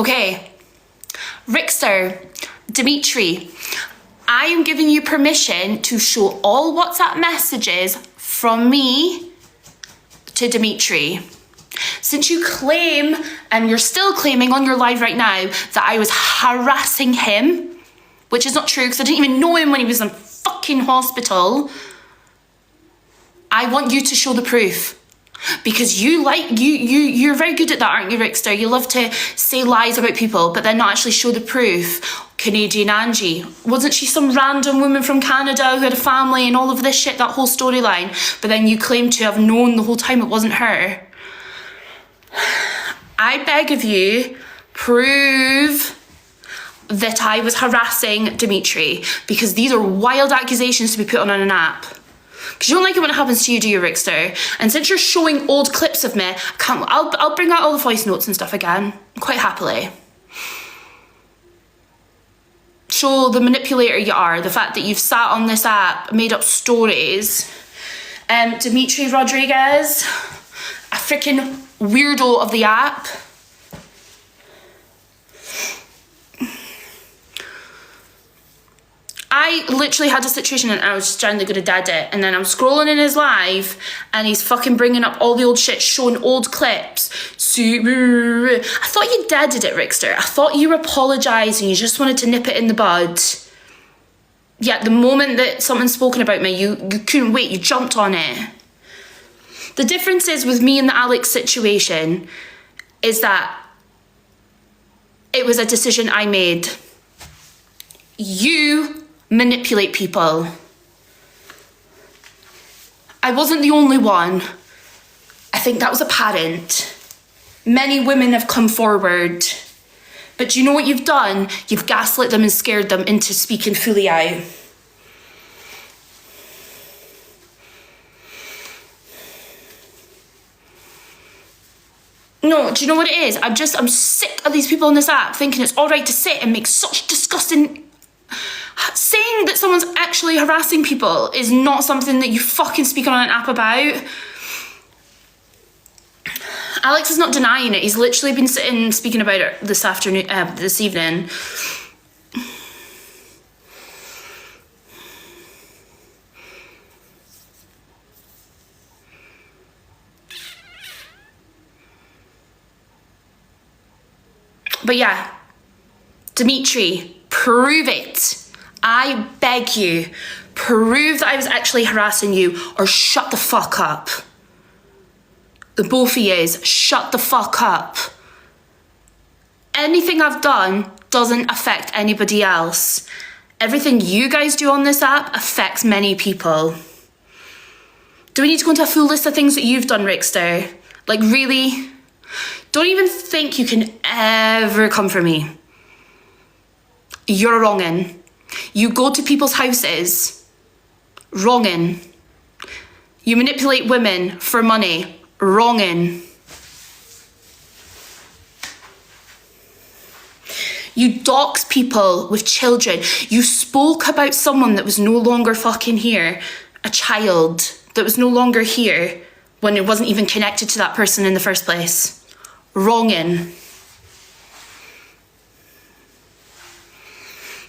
Okay, Ricksta, Dimitri, I am giving you permission to show all WhatsApp messages from me to Dimitri. Since you claim, and you're still claiming on your live right now, that I was harassing him, which is not true because I didn't even know him when he was in fucking hospital, I want you to show the proof. Because you're very good at that, aren't you, Ricksta? You love to say lies about people, but then not actually show the proof. Canadian Angie. Wasn't she some random woman from Canada who had a family and all of this shit, that whole storyline? But then you claim to have known the whole time it wasn't her. I beg of you, prove that I was harassing Dimitri, because these are wild accusations to be put on an app. Because you don't like it when it happens to you, do you, Ricksta? And since you're showing old clips of me, I'll bring out all the voice notes and stuff again, quite happily. Show the manipulator you are, the fact that you've sat on this app, made up stories. Dimitri Rodriguez, a freaking weirdo of the app. I literally had a situation and I was just generally going to dead it, and then I'm scrolling in his live and he's fucking bringing up all the old shit, showing old clips. So, I thought you deaded it, Ricksta. I thought you were apologising, you just wanted to nip it in the bud. Yet the moment that someone's spoken about me, you couldn't wait, you jumped on it. The difference is with me and the Alex situation is that it was a decision I made. You manipulate people. I wasn't the only one. I think that was apparent. Many women have come forward. But do you know what you've done? You've gaslit them and scared them into speaking fully out. No, do you know what it is? I'm sick of these people on this app thinking it's all right to sit and make such disgusting... Saying that someone's actually harassing people is not something that you fucking speak on an app about. Alex is not denying it. He's literally been sitting speaking about it this evening. But yeah, Dimitri, prove it. I beg you, prove that I was actually harassing you, or shut the fuck up. The both of yous, shut the fuck up. Anything I've done doesn't affect anybody else. Everything you guys do on this app affects many people. Do we need to go into a full list of things that you've done, Ricksta? Like, really? Don't even think you can ever come for me. You're a wrongin'. You go to people's houses, wrongin'. You manipulate women for money, wrongin'. You dox people with children. You spoke about someone that was no longer fucking here, a child that was no longer here when it wasn't even connected to that person in the first place. Wrongin'.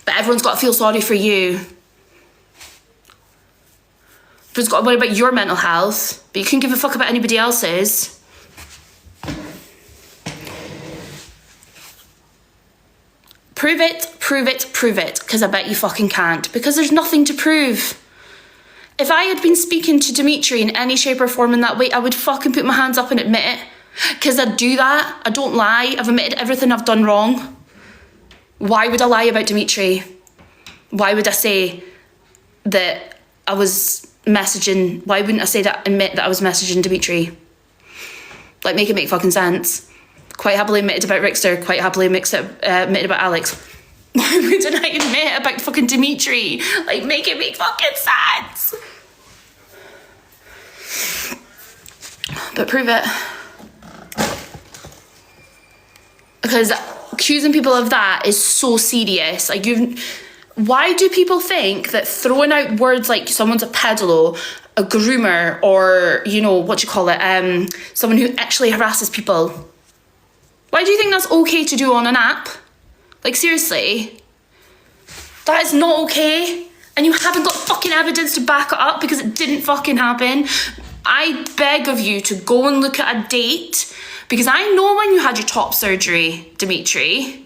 But everyone's got to feel sorry for you. Everyone's got to worry about your mental health, but you couldn't give a fuck about anybody else's. Prove it, prove it, prove it, because I bet you fucking can't, because there's nothing to prove. If I had been speaking to Dimitri in any shape or form in that way, I would fucking put my hands up and admit it, because I do that. I don't lie. I've admitted everything I've done wrong. Why would I lie about Dimitri? Why would I say that I was messaging? Why wouldn't I say that, admit that I was messaging Dimitri? Like, make it make fucking sense. Quite happily admitted about Ricksta, quite happily admitted about Alex. Why wouldn't I admit about fucking Dimitri? Like, make it make fucking sense. But prove it. Because accusing people of that is so serious. Like, why do people think that throwing out words like someone's a peddler, a groomer, or, you know, what do you call it, someone who actually harasses people, Why do you think that's okay to do on an app? Like, seriously? That is not okay. And you haven't got fucking evidence to back it up because it didn't fucking happen. I beg of you to go and look at a date, because I know when you had your top surgery, Dimitri.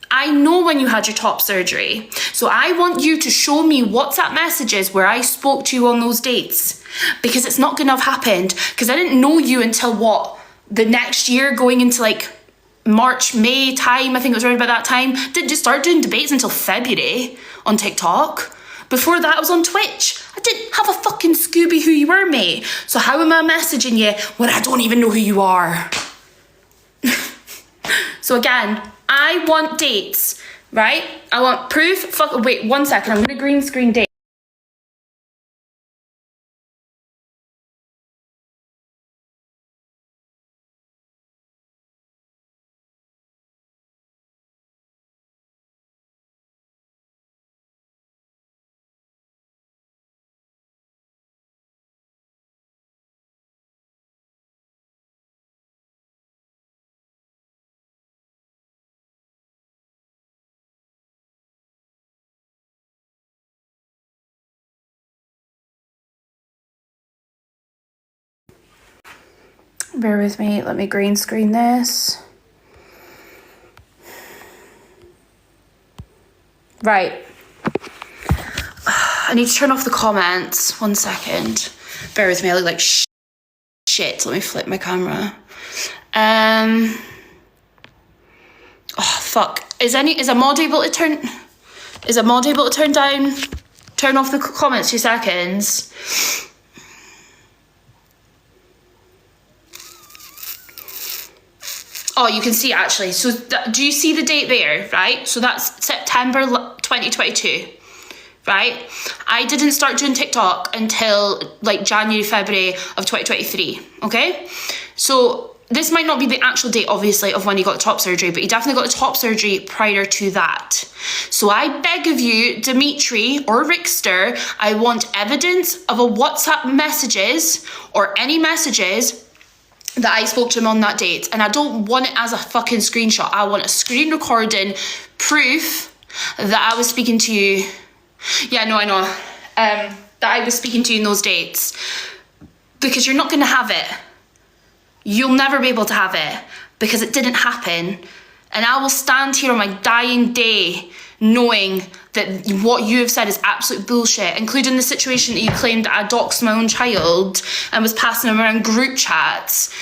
I know when you had your top surgery. So I want you to show me WhatsApp messages where I spoke to you on those dates, because it's not gonna have happened, because I didn't know you until what? The next year, going into like March, May time, I think it was around about that time. Didn't just start doing debates until February on TikTok. Before that, I was on Twitch. I didn't have a fucking Scooby who you were, mate. So how am I messaging you when I don't even know who you are? So again, I want dates, right? I want proof. Wait, 1 second. I'm gonna green screen date. Bear with me, let me green screen this. Right. I need to turn off the comments. 1 second. Bear with me, I look like shit. Let me flip my camera. Oh, fuck. Is a mod able to turn off the comments 2 seconds? Oh, you can see actually. So do you see the date there, right? So that's September 2022, right? I didn't start doing TikTok until like January, February of 2023, okay? So this might not be the actual date, obviously, of when you got the top surgery, but you definitely got the top surgery prior to that. So I beg of you, Dimitri or Ricksta, I want evidence of a WhatsApp messages or any messages that I spoke to him on that date. And I don't want it as a fucking screenshot. I want a screen recording proof that I was speaking to you. Yeah, no, I know. That I was speaking to you in those dates. Because you're not going to have it. You'll never be able to have it. Because it didn't happen. And I will stand here on my dying day knowing that what you have said is absolute bullshit, including the situation that you claimed that I doxed my own child and was passing them around group chats.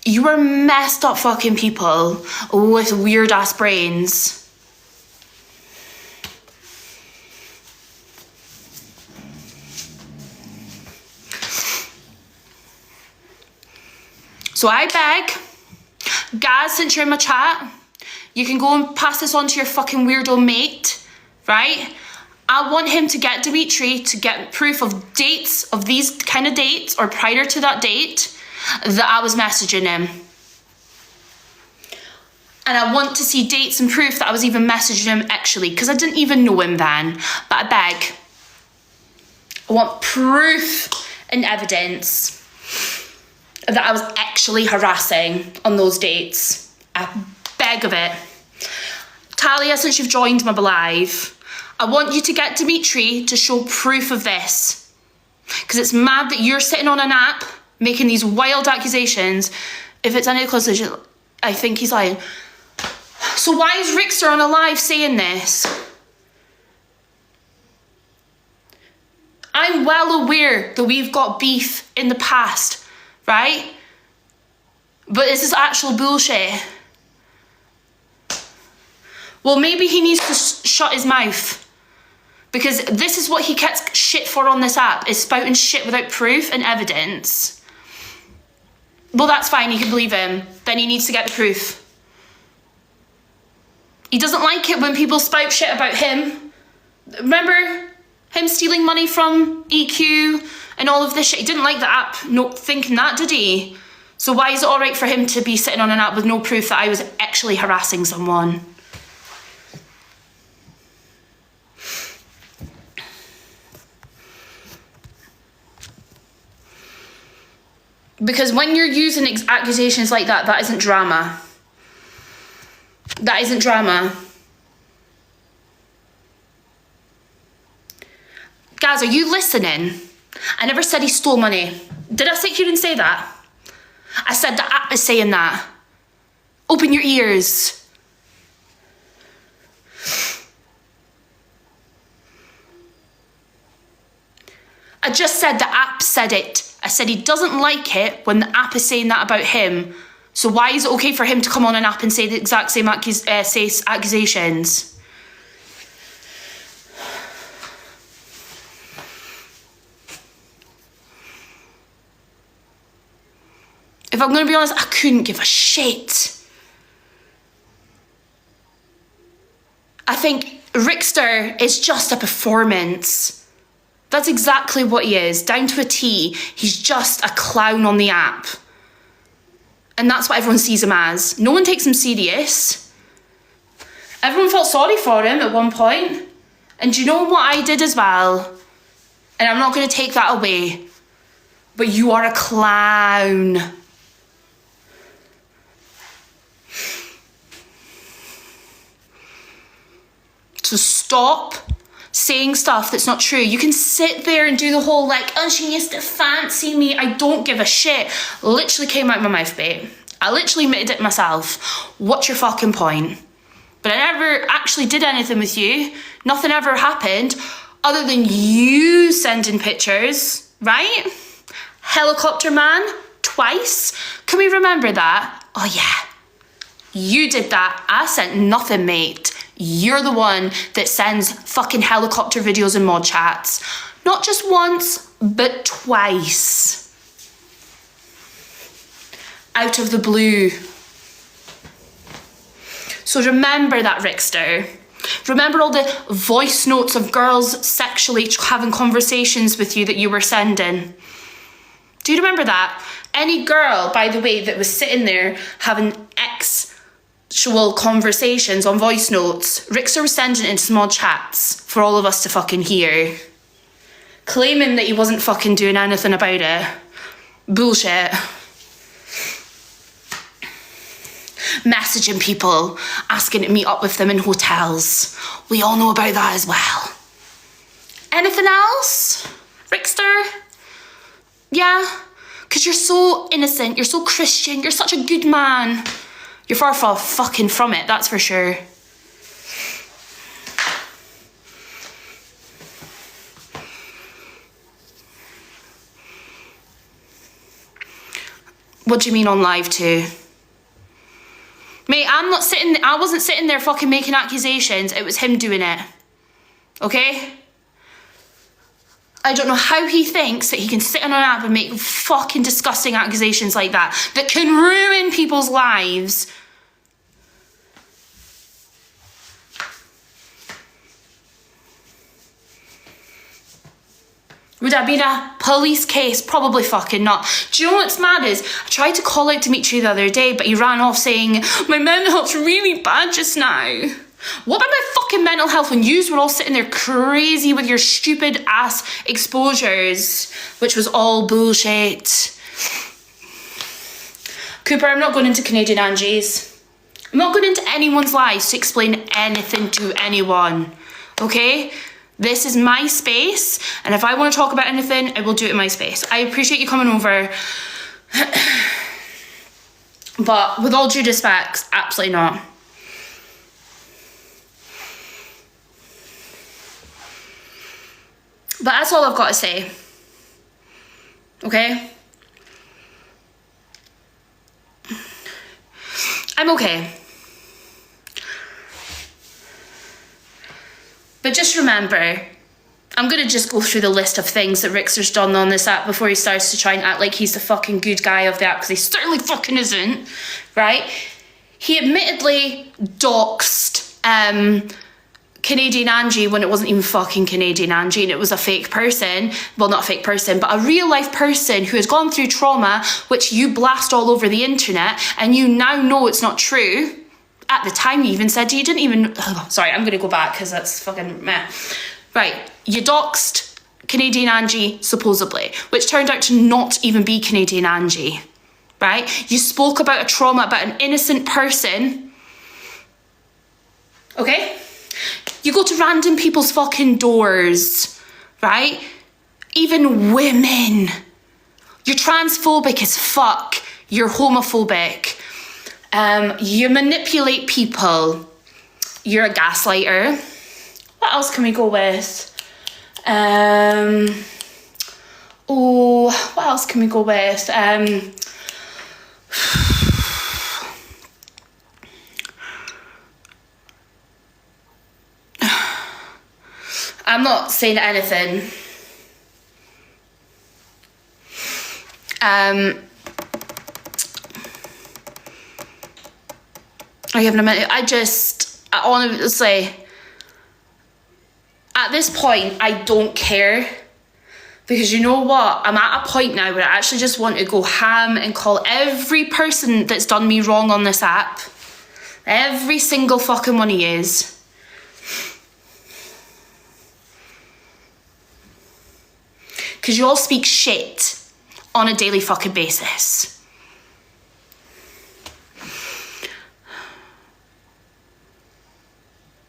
You were messed up fucking people with weird ass brains. So I beg, Gaz, since you're in my chat, you can go and pass this on to your fucking weirdo mate, right? I want him to get Dimitri to get proof of dates, of these kind of dates, or prior to that date, that I was messaging him. And I want to see dates and proof that I was even messaging him actually, because I didn't even know him then. But I beg, I want proof and evidence that I was actually harassing on those dates. I beg of it. Talia, since you've joined my live, I want you to get Dimitri to show proof of this. Because it's mad that you're sitting on an app making these wild accusations. If it's any of the close, I think he's lying. So why is Ricksta on a live saying this? I'm well aware that we've got beef in the past, right? But this is actual bullshit. Well, maybe he needs to shut his mouth. Because this is what he gets shit for on this app, is spouting shit without proof and evidence. Well, that's fine, you can believe him. Then he needs to get the proof. He doesn't like it when people spout shit about him. Remember him stealing money from EQ and all of this shit? He didn't like the app not thinking that, did he? So why is it all right for him to be sitting on an app with no proof that I was actually harassing someone? Because when you're using accusations like that, that isn't drama. That isn't drama. Guys, are you listening? I never said he stole money. Did I say you didn't say that? I said the app is saying that. Open your ears. I just said the app said it. I said he doesn't like it when the app is saying that about him. So why is it okay for him to come on an app and say the exact same accusations? If I'm going to be honest, I couldn't give a shit. I think Ricksta is just a performance. That's exactly what he is, down to a T. He's just a clown on the app. And that's what everyone sees him as. No one takes him serious. Everyone felt sorry for him at one point. And do you know what I did as well? And I'm not going to take that away. But you are a clown. So stop saying stuff that's not true. You can sit there and do the whole like, oh, she used to fancy me. I don't give a shit. Literally came out my mouth, babe. I literally admitted it myself. What's your fucking point? But I never actually did anything with you. Nothing ever happened other than you sending pictures, right? Helicopter man, twice. Can we remember that? Oh yeah, you did that. I sent nothing, mate. You're the one that sends fucking helicopter videos and mod chats. Not just once, but twice. Out of the blue. So remember that, Ricksta. Remember all the voice notes of girls sexually having conversations with you that you were sending. Do you remember that? Any girl, by the way, that was sitting there having actual conversations on voice notes, Ricksta was sending it into small chats for all of us to fucking hear. Claiming that he wasn't fucking doing anything about it. Bullshit. Messaging people, asking to meet up with them in hotels. We all know about that as well. Anything else, Ricksta? Yeah? Because you're so innocent, you're so Christian, you're such a good man. You're far fucking from it, that's for sure. What do you mean on live too? Mate, I wasn't sitting there fucking making accusations. It was him doing it. Okay? I don't know how he thinks that he can sit on an app and make fucking disgusting accusations like that can ruin people's lives. Would that be a police case? Probably fucking not. Do you know what's mad is? I tried to call out Dimitri the other day, but he ran off saying, my mental health's really bad just now. What about my fucking mental health when yous were all sitting there crazy with your stupid ass exposures, which was all bullshit. Cooper, I'm not going into Canadian Angie's. I'm not going into anyone's lives to explain anything to anyone, okay? This is my space, and if I want to talk about anything, I will do it in my space. I appreciate you coming over, but with all due respect, absolutely not. But that's all I've got to say, okay? I'm okay. But just remember, I'm going to just go through the list of things that Ricksta's done on this app before he starts to try and act like he's the fucking good guy of the app, because he certainly fucking isn't, right? He admittedly doxed Canadian Angie when it wasn't even fucking Canadian Angie and it was a fake person. Well, not a fake person, but a real life person who has gone through trauma, which you blast all over the internet, and you now know it's not true. At the time, you even said you didn't even... Oh, sorry, I'm going to go back because that's fucking meh. Right, you doxed Canadian Angie, supposedly, which turned out to not even be Canadian Angie, right? You spoke about a trauma, about an innocent person okay? You go to random people's fucking doors, right? Even women. You're transphobic as fuck. You're homophobic. You manipulate people. You're a gaslighter. What else can we go with? What else can we go with? I'm not saying anything. Are you having a minute? I honestly, at this point, I don't care. Because you know what? I'm at a point now where I actually just want to go ham and call every person that's done me wrong on this app. Every single fucking one of yous. Because you all speak shit on a daily fucking basis.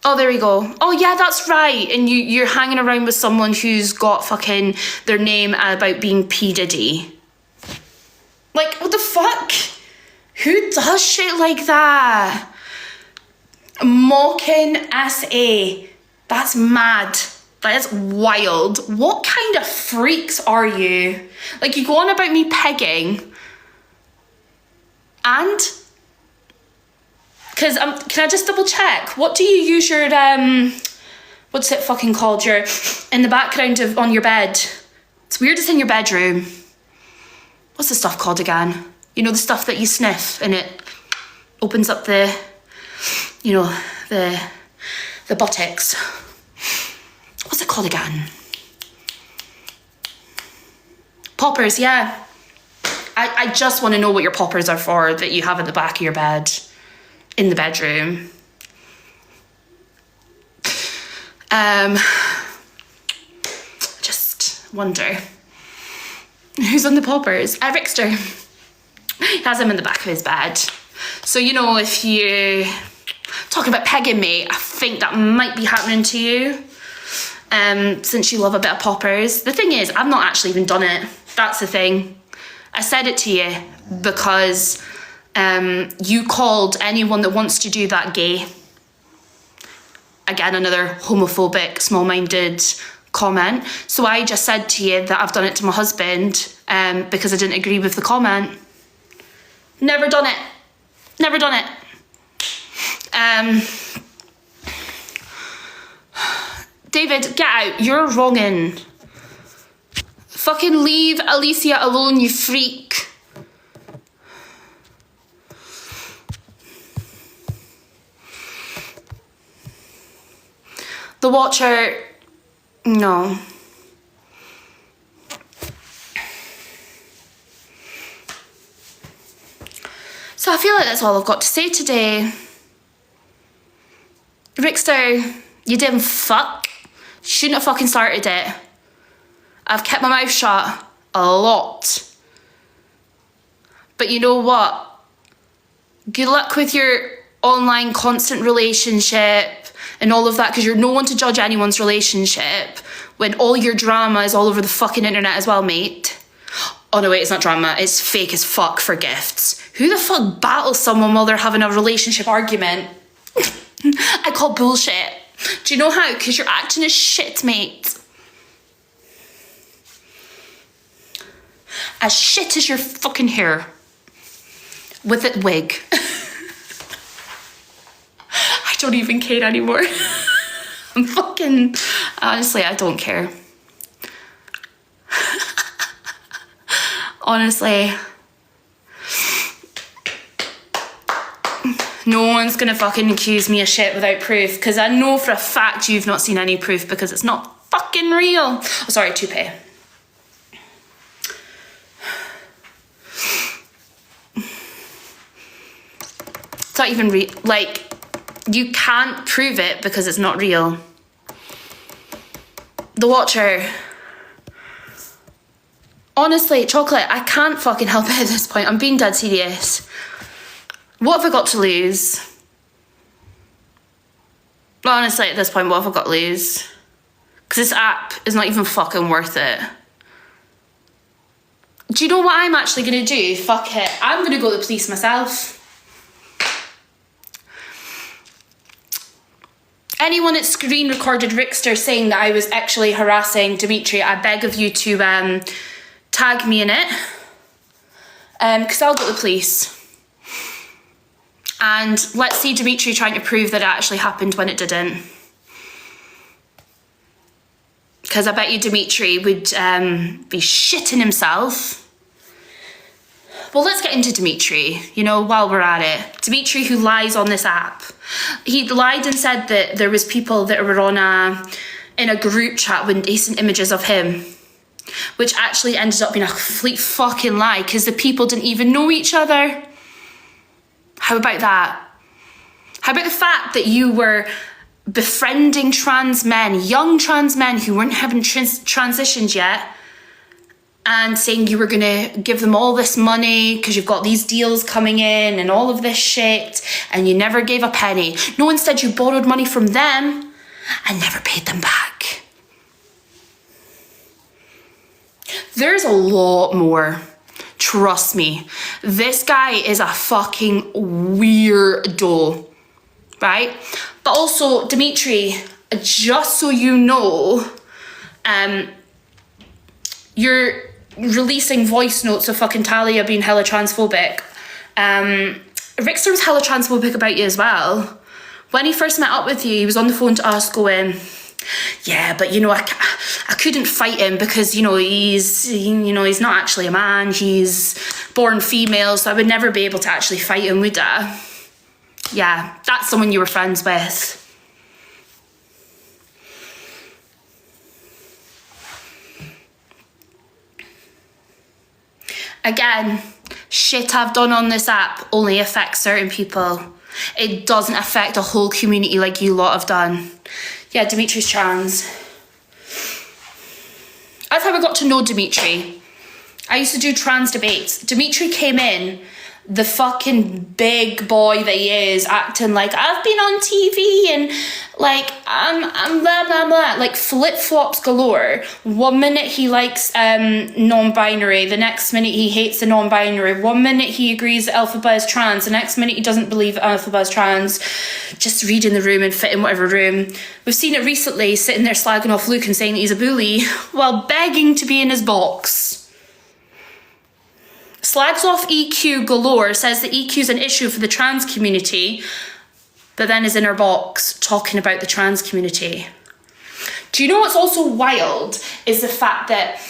Oh, there we go. Oh, yeah, that's right. And you're hanging around with someone who's got fucking their name about being P. Diddy. Like, what the fuck? Who does shit like that? Mocking SA. That's mad. That is wild. What kind of freaks are you? Like, you go on about me pegging. And... Because, can I just double check? What do you use your, what's it fucking called? Your, in the background on your bed. It's weird it's in your bedroom. What's the stuff called again? You know, the stuff that you sniff and it opens up the, you know, the buttocks. What's it called again? Poppers, yeah. I just want to know what your poppers are for that you have at the back of your bed. In the bedroom. Just wonder. Who's on the poppers? Ricksta. He has them in the back of his bed. So, you know, if you... Talking about pegging me, I think that might be happening to you. Since you love a bit of poppers. The thing is, I've not actually even done it. That's the thing. I said it to you because... you called anyone that wants to do that gay. Again, another homophobic, small-minded comment. So I just said to you that I've done it to my husband because I didn't agree with the comment. Never done it. Never done it. David, get out. You're wronging. Fucking leave Alicia alone, you freak. The Watcher, no. So I feel like that's all I've got to say today. Ricksta, you didn't fuck. Shouldn't have fucking started it. I've kept my mouth shut a lot. But you know what? Good luck with your online constant relationship and all of that, because you're no one to judge anyone's relationship when all your drama is all over the fucking internet as well, mate. Oh no, wait, it's not drama. It's fake as fuck for gifts. Who the fuck battles someone while they're having a relationship argument? I call bullshit. Do you know how? Because you're acting as shit, mate. As shit as your fucking hair. With it wig. I don't even care anymore. I'm fucking... Honestly, I don't care. Honestly. No one's gonna fucking accuse me of shit without proof, because I know for a fact you've not seen any proof because it's not fucking real. Oh, sorry, toupee. It's not even real. Like, you can't prove it because it's not real. The Watcher. Honestly, Chocolate, I can't fucking help it at this point. I'm being dead serious. What have I got to lose? But honestly, at this point, what have I got to lose? Because this app is not even fucking worth it. Do you know what I'm actually going to do? Fuck it. I'm going to go to the police myself. Anyone that screen recorded Ricksta saying that I was actually harassing Dimitri, I beg of you to tag me in it. Because I'll go to the police. And let's see Dimitri trying to prove that it actually happened when it didn't. Because I bet you Dimitri would be shitting himself. Well, let's get into Dimitri, you know, while we're at it. Dimitri, who lies on this app. He lied and said that there was people that were on in a group chat with decent images of him, which actually ended up being a complete fucking lie because the people didn't even know each other. How about that? How about the fact that you were befriending trans men, young trans men who weren't having transitioned yet, and saying you were gonna give them all this money because you've got these deals coming in and all of this shit, and you never gave a penny. No, instead you borrowed money from them and never paid them back. There's a lot more. Trust me. This guy is a fucking weirdo, right? But also, Dimitri, just so you know, you're releasing voice notes of fucking Talia being hella transphobic. Ricksta was hella transphobic about you as well. When he first met up with you, he was on the phone to us going, yeah, but you know, I couldn't fight him because, you know, he's not actually a man. He's born female, so I would never be able to actually fight him, would I? Yeah, that's someone you were friends with. Again, shit I've done on this app only affects certain people. It doesn't affect a whole community like you lot have done. Yeah, Dimitri's trans. That's how I got to know Dimitri. I used to do trans debates. Dimitri came in, the fucking big boy that he is, acting like I've been on TV and like I'm blah blah blah, like flip-flops galore. One minute he likes non-binary, the next minute he hates the non-binary. One minute he agrees that Elphaba is trans, the next minute he doesn't believe that Elphaba is trans. Just reading the room and fit in whatever room. We've seen it recently, sitting there slagging off Luke and saying that he's a bully while begging to be in his box. Slags off EQ galore, says that EQ is an issue for the trans community, but then is in her box talking about the trans community. Do you know what's also wild is the fact that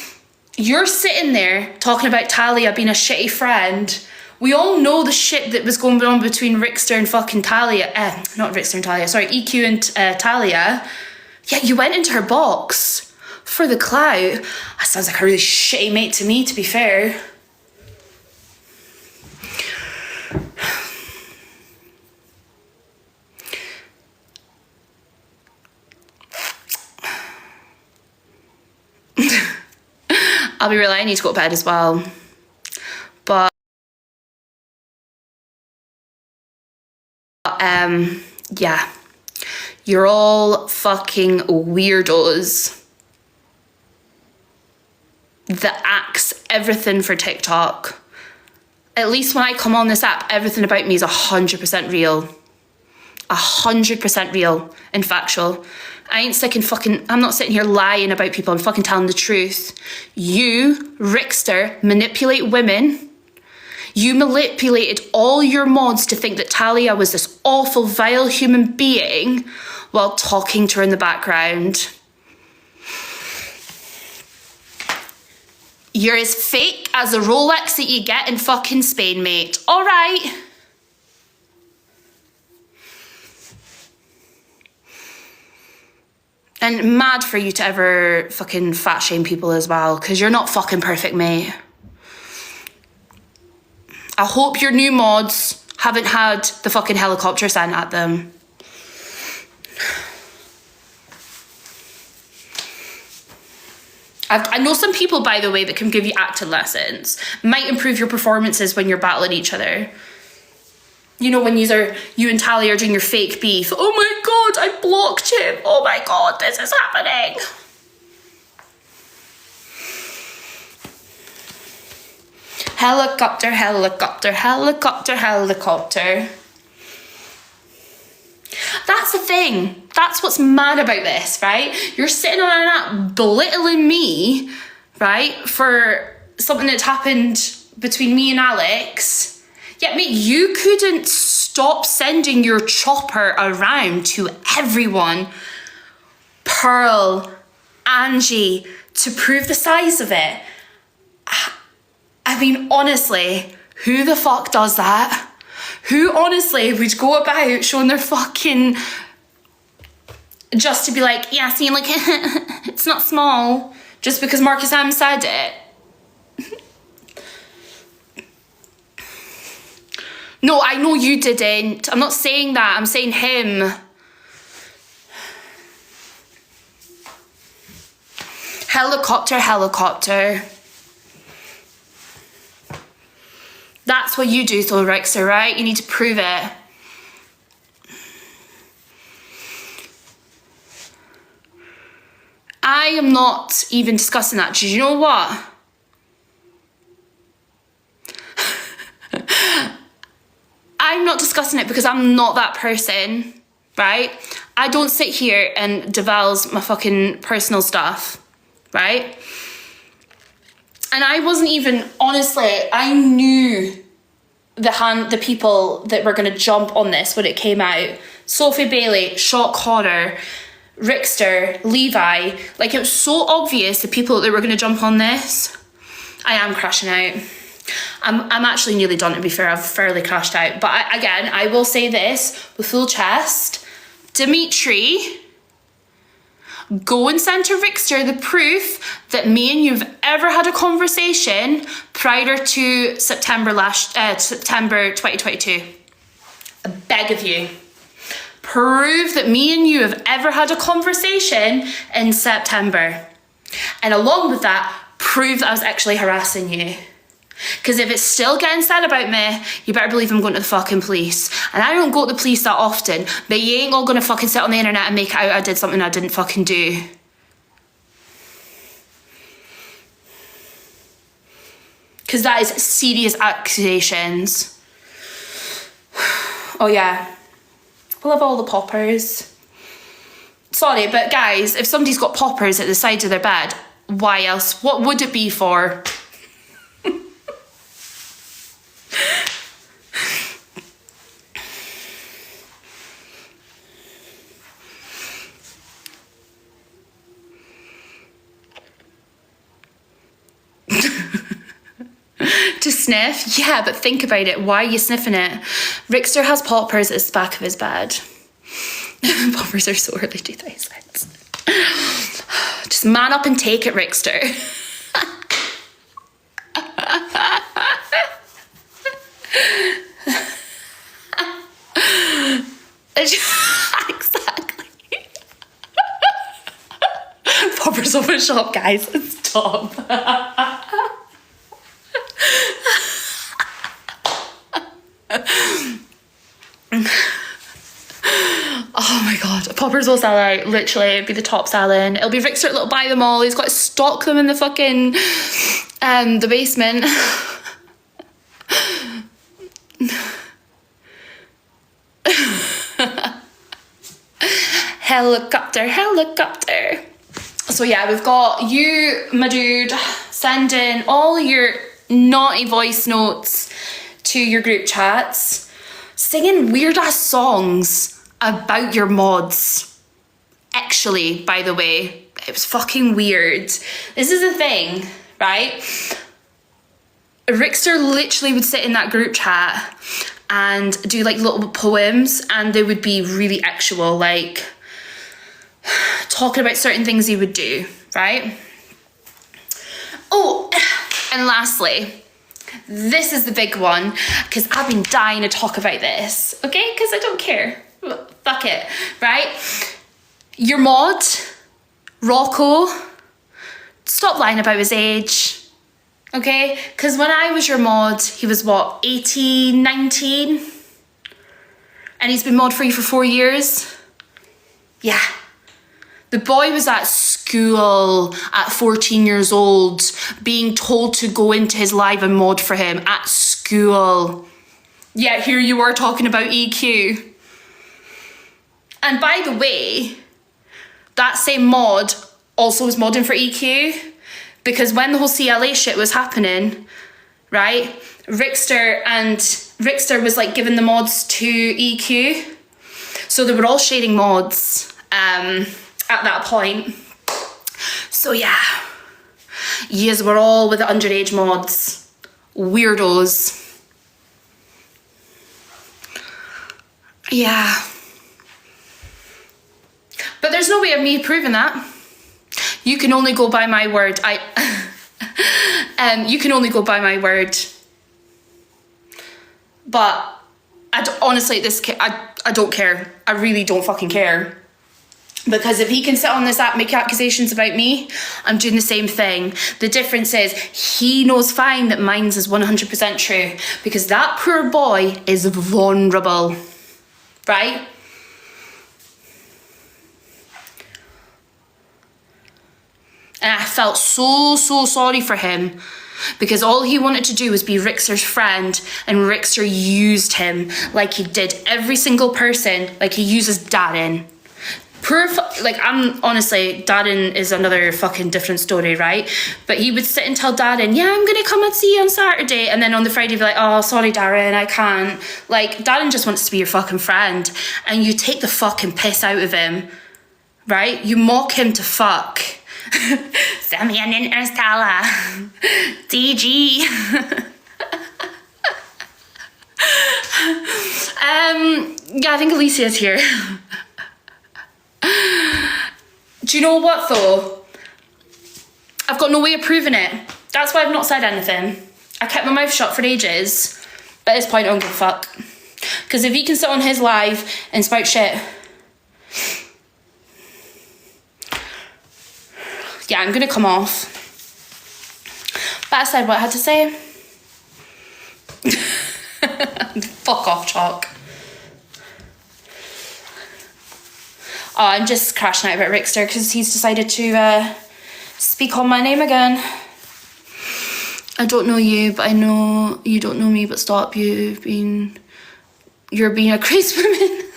you're sitting there talking about Talia being a shitty friend. We all know the shit that was going on between Ricksta and fucking Talia. Not Ricksta and Talia, sorry, EQ and Talia. Yet you went into her box for the clout. That sounds like a really shitty mate to me, to be fair. I'll be real, I need to go to bed as well. But yeah, you're all fucking weirdos that axe everything for TikTok. At least when I come on this app, everything about me is 100% real. 100% real and factual. I'm not sitting here lying about people, I'm fucking telling the truth. You, Ricksta, manipulate women. You manipulated all your mods to think that Talia was this awful, vile human being while talking to her in the background. You're as fake as a Rolex that you get in fucking Spain, mate. All right. And mad for you to ever fucking fat shame people as well, because you're not fucking perfect, mate. I hope your new mods haven't had the fucking helicopter sent at them. I know some people, by the way, that can give you acting lessons. Might improve your performances when you're battling each other. You know, when you and Talia are doing your fake beef. Oh my god, I blocked him. Oh my god, this is happening. Helicopter, helicopter, helicopter, helicopter. That's the thing. That's what's mad about this, right? You're sitting on an app belittling me, right, for something that's happened between me and Alex. Yet, mate, you couldn't stop sending your chopper around to everyone. Pearl, Angie, to prove the size of it. I mean, honestly, who the fuck does that? Who honestly would go about showing their fucking... just to be like, yeah, see, like, it's not small. Just because Marcus M said it. No, I know you didn't. I'm not saying that. I'm saying him. Helicopter, helicopter. That's what you do though, Ricksta, right? You need to prove it. I am not even discussing that. Do you know what? I'm not discussing it because I'm not that person, right? I don't sit here and divulge my fucking personal stuff, right? And I wasn't even, honestly, I knew the people that were going to jump on this when it came out. Sophie Bailey, Shock Horror, Ricksta, Levi. Like, it was so obvious the people that were going to jump on this. I am crashing out. I'm actually nearly done, to be fair. I've fairly crashed out. But again, I will say this with full chest. Dimitri, go and send to Ricksta the proof that me and you've ever had a conversation prior to September 2022. I beg of you. Prove that me and you have ever had a conversation in September. And along with that, prove that I was actually harassing you. Because if it's still getting said about me, you better believe I'm going to the fucking police. And I don't go to the police that often, but you ain't all going to fucking sit on the internet and make it out I did something I didn't fucking do. Because that is serious accusations. Oh yeah. We'll have all the poppers. Sorry, but guys, if somebody's got poppers at the side of their bed, why else? What would it be for? To sniff? Yeah, but think about it. Why are you sniffing it? Ricksta has poppers at the back of his bed. Poppers are so early 2000s. Just man up and take it, Ricksta. Exactly. Poppers open shop, guys. Stop. Oh my god, poppers will sell out. Literally, it'd be the top selling. It'll be Ricksta that'll buy them all. He's got to stock them in the fucking the basement. Helicopter, helicopter. So yeah, we've got you, my dude, sending all your naughty voice notes to your group chats, singing weird ass songs about your mods. Actually, by the way, it was fucking weird. This is the thing, right? Ricksta literally would sit in that group chat and do like little poems, and they would be really actual, like talking about certain things he would do, right? Oh, and lastly, this is the big one, because I've been dying to talk about this, okay? Because I don't care. Fuck it, right? Your mod, Rocco, stop lying about his age, okay? Because when I was your mod, he was what, 18, 19? And he's been mod free for 4 years. Yeah. The boy was at school at 14 years old, being told to go into his live and mod for him at school. Yeah, here you are talking about EQ. And by the way, that same mod also was modding for EQ, because when the whole CLA shit was happening, right, Ricksta was like giving the mods to EQ. So they were all sharing mods at that point. So yeah, yous were all with the underage mods. Weirdos. Yeah. But there's no way of me proving that. You can only go by my word. You can only go by my word. But honestly, I don't care. I really don't fucking care. Because if he can sit on this app, make accusations about me, I'm doing the same thing. The difference is he knows fine that mine's is 100% true, because that poor boy is vulnerable, right? And I felt so sorry for him, because all he wanted to do was be Rickster's friend, and Rickster used him like he did every single person, like he uses Darren. I'm honestly, Darren is another fucking different story, right? But he would sit and tell Darren, yeah, I'm gonna come and see you on Saturday, and then on the Friday be like, oh, sorry Darren, I can't. Like, Darren just wants to be your fucking friend, and you take the fucking piss out of him, right? You mock him to fuck. Send me an Interstellar. DG. Yeah, I think Alicia's here. Do you know what though? I've got no way of proving it. That's why I've not said anything. I kept my mouth shut for ages. But at this point, I don't give a fuck. Because if he can sit on his live and spout shit, yeah, I'm gonna come off. But I said what I had to say. Fuck off, chalk. Oh, I'm just crashing out about Rickster because he's decided to speak on my name again. I don't know you, but I know you don't know me, but stop you're being a crazy woman.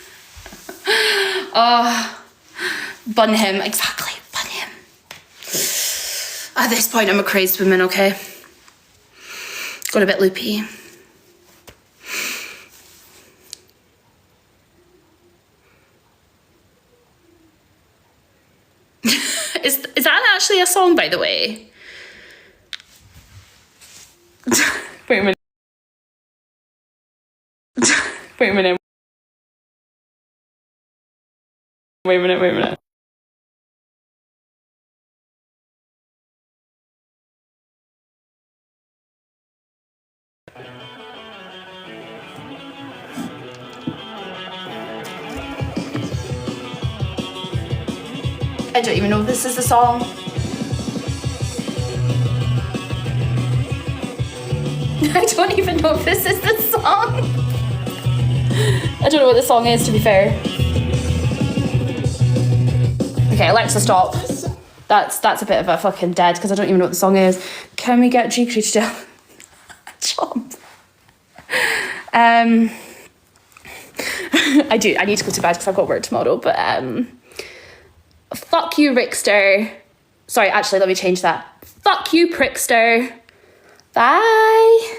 Oh, bun him, exactly, bun him. At this point, I'm a crazed woman, okay? Got a bit loopy. Is that actually a song, by the way? Wait a minute. Wait a minute. Wait a minute. I don't even know if this is the song. I don't even know if this is the song. I don't know what the song is, to be fair. Okay, Alexa, stop. That's a bit of a fucking dead, because I don't even know what the song is. Can we get G Creature to chomp? I need to go to bed because I've got work tomorrow, but fuck you, Rickster. Sorry, actually, let me change that. Fuck you, Prickster. Bye.